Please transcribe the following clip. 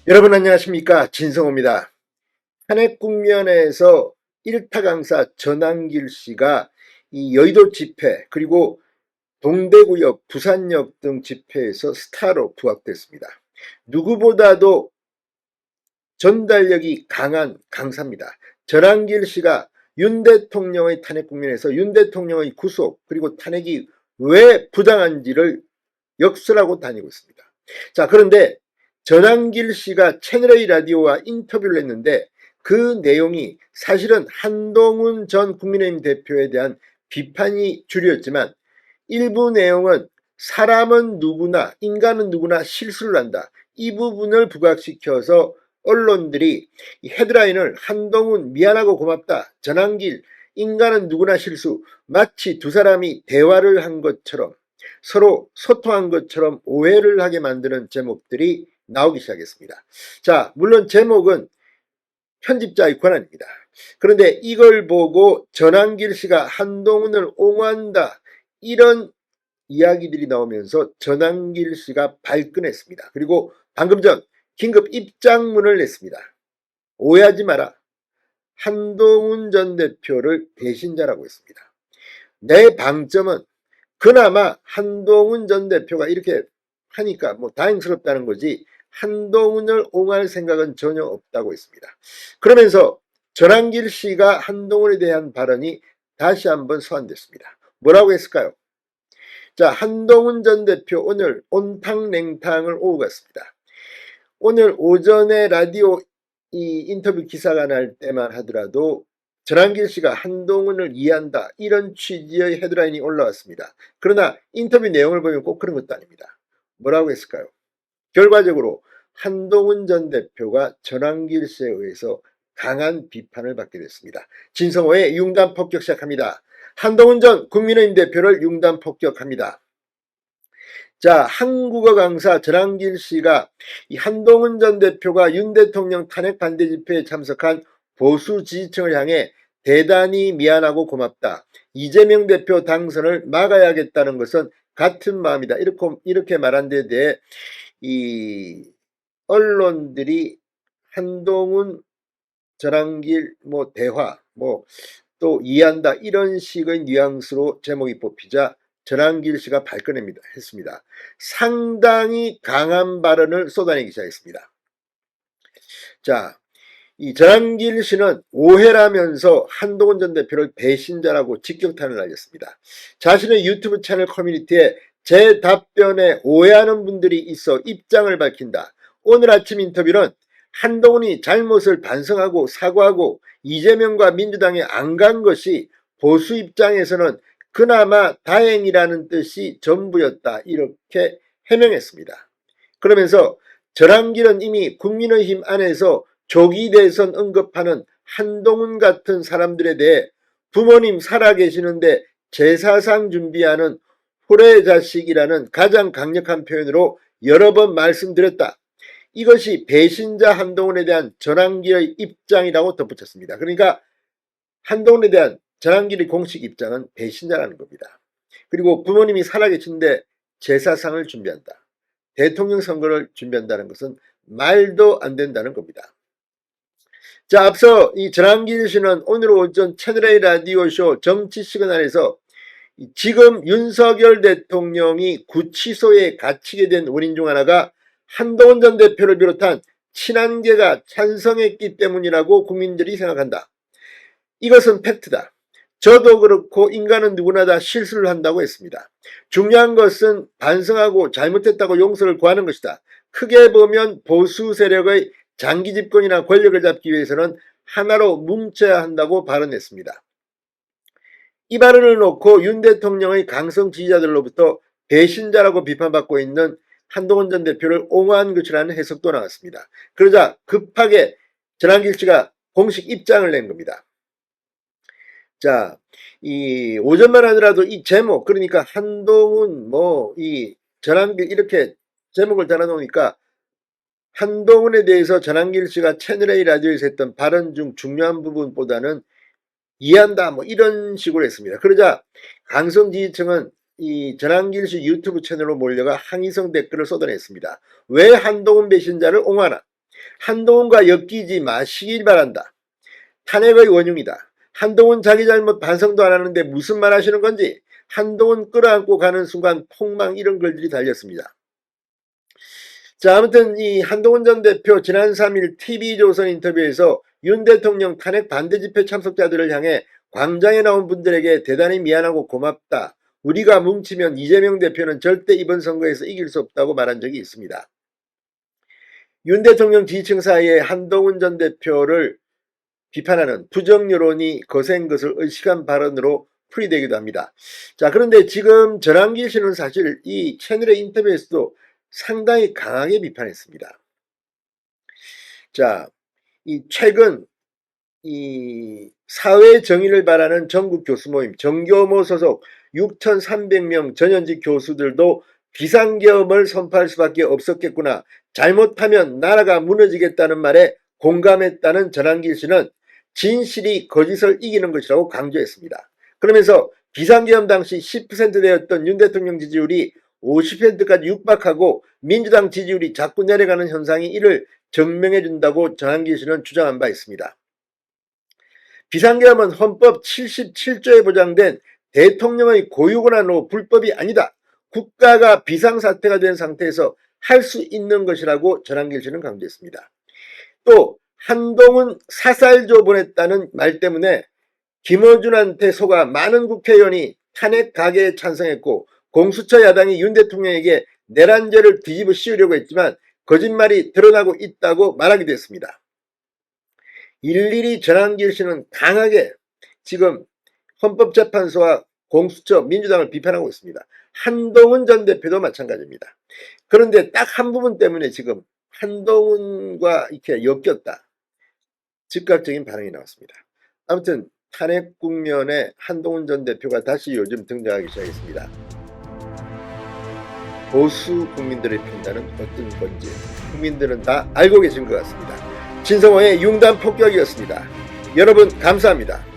여러분 안녕하십니까, 진성호입니다. 탄핵 국면에서 일타 강사 전한길 씨가 이 여의도 집회 그리고 동대구역, 부산역 등 집회에서 스타로 부각됐습니다. 누구보다도 전달력이 강한 강사입니다. 전한길 씨가 윤 대통령의 탄핵 국면에서 윤 대통령의 구속 그리고 탄핵이 왜 부당한지를 역설하고 다니고 있습니다. 자, 그런데 전한길 씨가 채널A 라디오와 인터뷰를 했는데 그 내용이 사실은 한동훈 전 국민의힘 대표에 대한 비판이 주류였지만 일부 내용은 사람은 누구나, 인간은 누구나 실수를 한다, 이 부분을 부각시켜서 언론들이 헤드라인을 한동훈 미안하고 고맙다, 전한길 인간은 누구나 실수, 마치 두 사람이 대화를 한 것처럼 서로 소통한 것처럼 오해를 하게 만드는 제목들이 나오기 시작했습니다. 자, 물론 제목은 편집자의 권한입니다. 그런데 이걸 보고 전한길 씨가 한동훈을 옹호한다, 이런 이야기들이 나오면서 전한길 씨가 발끈했습니다. 그리고 방금 전 긴급 입장문을 냈습니다. 오해하지 마라, 한동훈 전 대표를 배신자라고 했습니다. 내 방점은 그나마 한동훈 전 대표가 이렇게 하니까 뭐 다행스럽다는 거지 한동훈을 옹호할 생각은 전혀 없다고 했습니다. 그러면서 전한길 씨가 한동훈에 대한 발언이 다시 한번 소환됐습니다. 뭐라고 했을까요? 자, 한동훈 전 대표 오늘 온탕냉탕을 오고 갔습니다. 오늘 오전에 라디오 이 인터뷰 기사가 날 때만 하더라도 전한길 씨가 한동훈을 이해한다, 이런 취지의 헤드라인이 올라왔습니다. 그러나 인터뷰 내용을 보면 꼭 그런 것도 아닙니다. 뭐라고 했을까요? 결과적으로 한동훈 전 대표가 전한길 씨에 의해서 강한 비판을 받게 됐습니다. 진성호의 융단 폭격 시작합니다. 한동훈 전 국민의힘 대표를 융단 폭격합니다. 자, 한국어 강사 전한길 씨가 이 한동훈 전 대표가 윤 대통령 탄핵 반대 집회에 참석한 보수 지지층을 향해 대단히 미안하고 고맙다, 이재명 대표 당선을 막아야겠다는 것은 같은 마음이다, 이렇게 말한 데 대해 이 언론들이 한동훈 전한길 뭐 대화 뭐 또 이해한다, 이런 식의 뉘앙스로 제목이 뽑히자 전한길 씨가 발끈했습니다. 상당히 강한 발언을 쏟아내기 시작했습니다. 자, 이 전한길 씨는 오해라면서 한동훈 전 대표를 배신자라고 직격탄을 날렸습니다. 자신의 유튜브 채널 커뮤니티에 제 답변에 오해하는 분들이 있어 입장을 밝힌다. 오늘 아침 인터뷰는 한동훈이 잘못을 반성하고 사과하고 이재명과 민주당에 안 간 것이 보수 입장에서는 그나마 다행이라는 뜻이 전부였다, 이렇게 해명했습니다. 그러면서 전한길은 이미 국민의힘 안에서 조기 대선 언급하는 한동훈 같은 사람들에 대해 부모님 살아계시는데 제사상 준비하는 후레자식이라는 가장 강력한 표현으로 여러 번 말씀드렸다. 이것이 배신자 한동훈에 대한 전한길의 입장이라고 덧붙였습니다. 그러니까 한동훈에 대한 전한길의 공식 입장은 배신자라는 겁니다. 그리고 부모님이 살아계신데 제사상을 준비한다, 대통령 선거를 준비한다는 것은 말도 안 된다는 겁니다. 자, 앞서 이 전한길 씨는 오늘 오전 채널A 라디오쇼 정치 시그널에서 지금 윤석열 대통령이 구치소에 갇히게 된 원인 중 하나가 한동훈 전 대표를 비롯한 친한계가 찬성했기 때문이라고 국민들이 생각한다. 이것은 팩트다. 저도 그렇고 인간은 누구나 다 실수를 한다고 했습니다. 중요한 것은 반성하고 잘못했다고 용서를 구하는 것이다. 크게 보면 보수 세력의 장기 집권이나 권력을 잡기 위해서는 하나로 뭉쳐야 한다고 발언했습니다. 이 발언을 놓고 윤 대통령의 강성 지지자들로부터 배신자라고 비판받고 있는 한동훈 전 대표를 옹호한 것이라는 해석도 나왔습니다. 그러자 급하게 전한길 씨가 공식 입장을 낸 겁니다. 자, 이 오전만 하더라도 이 제목, 그러니까 한동훈 이 전한길 이렇게 제목을 달아놓으니까 한동훈에 대해서 전한길 씨가 채널A 라디오에서 했던 발언 중 중요한 부분보다는 이해한다 이런 식으로 했습니다. 그러자 강성 지지층은 이 전한길 씨 유튜브 채널로 몰려가 항의성 댓글을 쏟아냈습니다. 왜 한동훈 배신자를 옹호하나? 한동훈과 엮이지 마시길 바란다. 탄핵의 원흉이다. 한동훈 자기 잘못 반성도 안 하는데 무슨 말 하시는 건지. 한동훈 끌어안고 가는 순간 폭망, 이런 글들이 달렸습니다. 자, 아무튼 이 한동훈 전 대표 지난 3일 TV조선 인터뷰에서 윤 대통령 탄핵 반대 집회 참석자들을 향해 광장에 나온 분들에게 대단히 미안하고 고맙다. 우리가 뭉치면 이재명 대표는 절대 이번 선거에서 이길 수 없다고 말한 적이 있습니다. 윤 대통령 지지층 사이에 한동훈 전 대표를 비판하는 부정 여론이 거센 것을 의식한 발언으로 풀이되기도 합니다. 자, 그런데 지금 전환길 씨는 사실 이 채널의 인터뷰에서도 상당히 강하게 비판했습니다. 자, 이 최근 이 사회 정의를 바라는 전국 교수 모임 정교모 소속 6,300명 전현직 교수들도 비상계엄을 선포할 수밖에 없었겠구나. 잘못하면 나라가 무너지겠다는 말에 공감했다는 전환길 씨는 진실이 거짓을 이기는 것이라고 강조했습니다. 그러면서 비상계엄 당시 10% 되었던 윤 대통령 지지율이 50%까지 육박하고 민주당 지지율이 자꾸 내려가는 현상이 이를 증명해 준다고 전환길 씨는 주장한 바 있습니다. 비상계엄은 헌법 77조에 보장된 대통령의 고유권한으로 불법이 아니다. 국가가 비상사태가 된 상태에서 할 수 있는 것이라고 전환길 씨는 강조했습니다. 또 한동훈 사살조 보냈다는 말 때문에 김어준한테 속아 많은 국회의원이 탄핵 가결에 찬성했고 공수처 야당이 윤 대통령에게 내란죄를 뒤집어 씌우려고 했지만 거짓말이 드러나고 있다고 말하기도 했습니다. 일일이 전환길 씨는 강하게 지금 헌법재판소와 공수처 민주당을 비판하고 있습니다. 한동훈 전 대표도 마찬가지입니다. 그런데 딱 한 부분 때문에 지금 한동훈과 이렇게 엮였다. 즉각적인 반응이 나왔습니다. 아무튼 탄핵 국면에 한동훈 전 대표가 다시 요즘 등장하기 시작했습니다. 보수 국민들의 판단은 어떤 건지 국민들은 다 알고 계신 것 같습니다. 진성호의 융단 폭격이었습니다. 여러분 감사합니다.